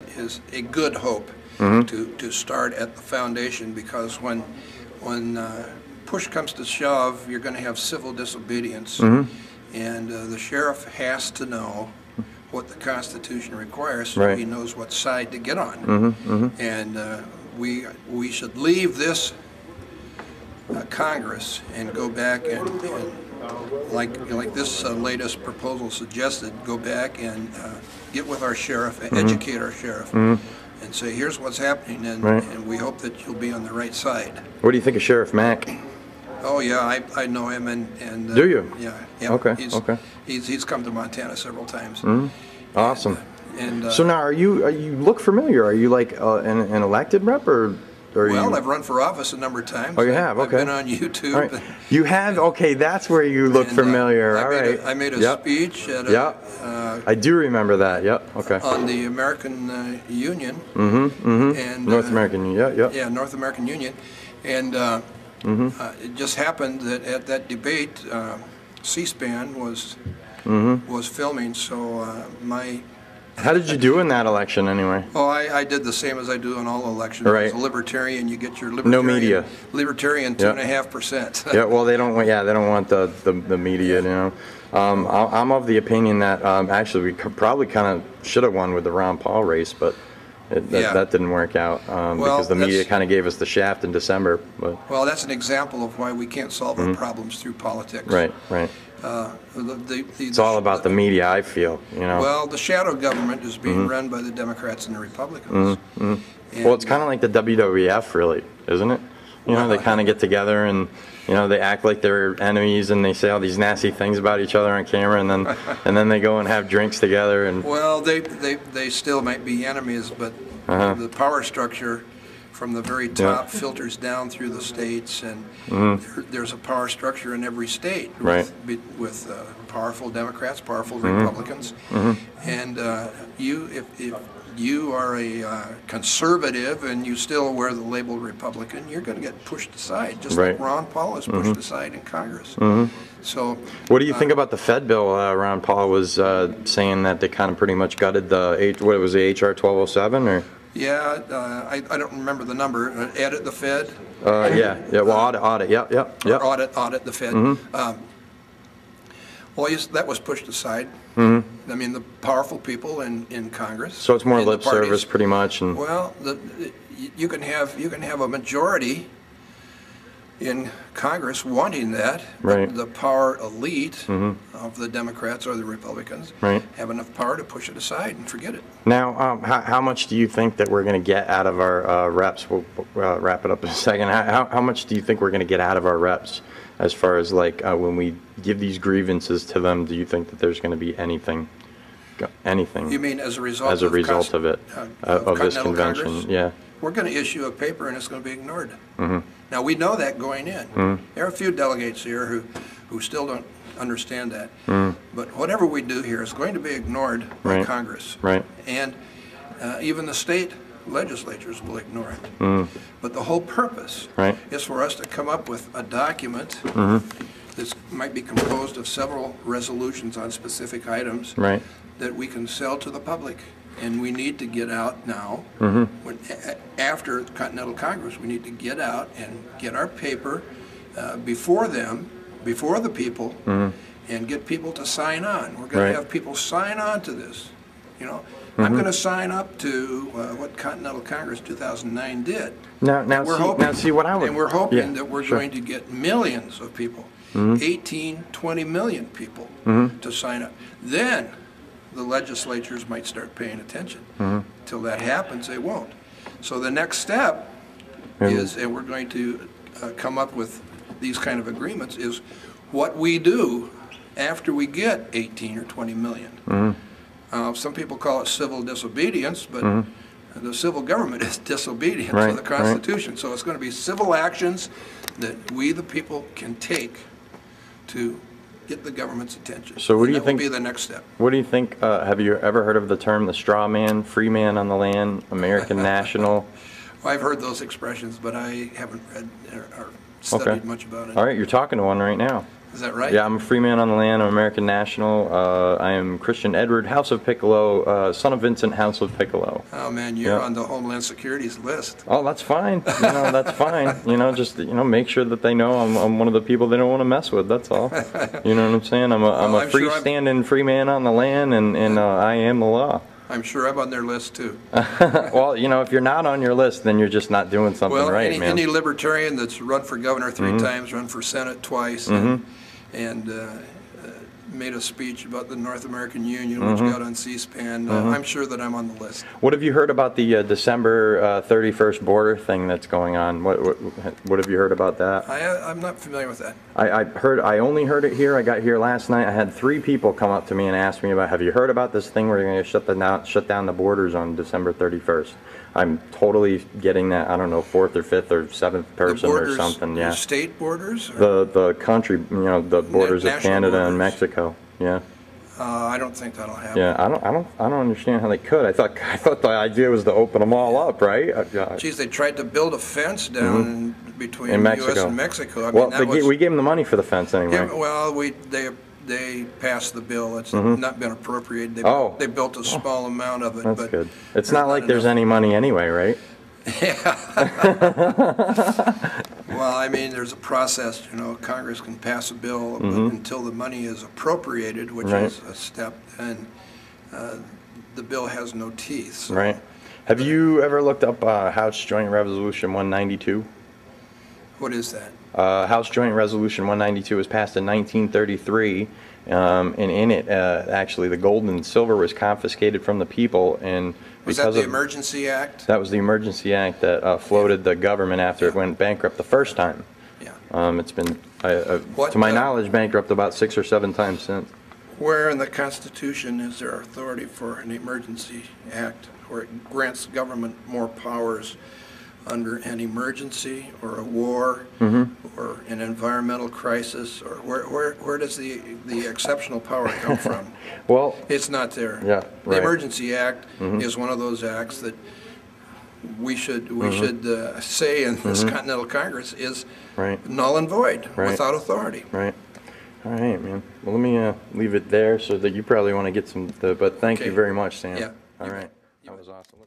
is a good hope to start at the foundation, because when push comes to shove, you're going to have civil disobedience, and the sheriff has to know what the Constitution requires, so he knows what side to get on. And we should leave this Congress and go back and like this latest proposal suggested, go back and get with our sheriff, educate our sheriff, and say, here's what's happening, and we hope that you'll be on the right side. What do you think of Sheriff Mack? Oh yeah, I know him, and do you? Yeah. Okay. He's come to Montana several times. Awesome. And so now, are you look familiar? Are you like an elected rep, or well, I've run for office a number of times. Oh, you have? Okay. I've been on YouTube. All right. You have? Okay, that's where you look familiar. All right. I made a speech at I do remember that. Yep. Okay. On the American Union. And North American Union. Yeah, North American Union, and it just happened that at that debate, C-SPAN was filming, so my. How did you do in that election, anyway? Oh, I did the same as I do in all elections. As a libertarian, you get your libertarian. No media. Libertarian 2.5%. Yeah, well, they don't want the media, you know. I'm of the opinion that actually we probably kind of should have won with the Ron Paul race, but that didn't work out because the media kind of gave us the shaft in December. But well, that's an example of why we can't solve our problems through politics. Right. It's all about the media, I feel. You know. Well, the shadow government is being run by the Democrats and the Republicans. And, well, it's kind of like the WWF, really, isn't it? You know, they kind of get together and they act like they're enemies and they say all these nasty things about each other on camera, and then they go and have drinks together. And well, they still might be enemies, but the power structure from the very top filters down through the states, and there's a power structure in every state with powerful Democrats, powerful Republicans, and if you are a conservative and you still wear the label Republican, you're going to get pushed aside, just like Ron Paul is pushed aside in Congress. So, what do you think about the Fed bill? Ron Paul was saying that they kind of pretty much gutted the HR 1207, or? Yeah, I don't remember the number. Edit the Fed. Well, audit. Yep. Or audit the Fed. Well, that was pushed aside. I mean, the powerful people in Congress. So it's more lip service, pretty much. And well, you can have a majority in Congress wanting that, but the power elite of the Democrats or the Republicans have enough power to push it aside and forget it. Now, how much do you think that we're going to get out of our reps? We'll wrap it up in a second. How much do you think we're going to get out of our reps as far as like when we give these grievances to them? Do you think that there's going to be anything? You mean as a result? As a result of it, of this convention? Congress? Yeah. We're going to issue a paper and it's going to be ignored. Now, we know that going in. There are a few delegates here who still don't understand that. But whatever we do here is going to be ignored by Congress. And even the state legislatures will ignore it. But the whole purpose is for us to come up with a document that might be composed of several resolutions on specific items that we can sell to the public. And we need to get out now, after Continental Congress, we need to get out and get our paper before the people, and get people to sign on. We're going to have people sign on to this. You know, I'm going to sign up to what Continental Congress 2009 did. We're hoping that we're going to get millions of people, 18, 20 million people to sign up. Then the legislatures might start paying attention. Till that happens, they won't. So the next step is, and we're going to come up with these kind of agreements, is what we do after we get 18 or 20 million. Some people call it civil disobedience, but the civil government is disobedience to the Constitution. So it's going to be civil actions that we, the people, can take to get the government's attention. So what do you think will be the next step? What do you think? Have you ever heard of the term the straw man, free man on the land, American national? Well, I've heard those expressions, but I haven't read or studied much about it. All right, you're talking to one right now. Is that right? Yeah, I'm a free man on the land. I'm American national. I am Christian Edward, House of Piccolo, son of Vincent, House of Piccolo. Oh man, you're on the Homeland Security's list. Oh, that's fine. That's fine. Just make sure that they know I'm one of the people they don't want to mess with. That's all. You know what I'm saying? I'm a freestanding free man on the land, and I am the law. I'm sure I'm on their list too. Well, if you're not on your list, then you're just not doing something right, man. Any libertarian that's run for governor 3 times, run for Senate twice, and made a speech about the North American Union, which got on C-SPAN, I'm sure that I'm on the list. What have you heard about the December 31st border thing that's going on? What have you heard about that? I'm not familiar with that. I only heard it here. I got here last night. I had 3 people come up to me and ask me about, have you heard about this thing where you're going to shut down the borders on December 31st? I'm totally getting that, I don't know, 4th or 5th or 7th person or something. Yeah. The state borders? The country, the borders of Canada borders. and Mexico. Yeah. I don't think that'll happen. Yeah, I don't understand how they could. I thought the idea was to open them all up, right? Geez, they tried to build a fence down between in U.S. and Mexico. I well, mean, we gave them the money for the fence anyway. Yeah, well, they passed the bill. It's not been appropriated. They built a small amount of it. That's good. It's not like there's any money anyway, right? Yeah. Well, I mean, there's a process. Congress can pass a bill, but until the money is appropriated, which is a step, and the bill has no teeth. So. Right. Have you ever looked up House Joint Resolution 192? What is that? House Joint Resolution 192 was passed in 1933, and in it, actually, the gold and silver was confiscated from the people, and was that the Emergency Act? That was the Emergency Act that floated the government after it went bankrupt the first time. Yeah. It's been, to my knowledge, bankrupt about 6 or 7 times since. Where in the Constitution is there authority for an Emergency Act where it grants government more powers under an emergency or a war or an environmental crisis, or where does the exceptional power come from? Well, it's not there. Yeah, the Emergency Act is one of those acts that we should say in this Continental Congress is null and void, without authority. Right. All right, man. Well, let me leave it there so that you probably want to get some. But thank you very much, Sam. Yeah. All right. That was awesome.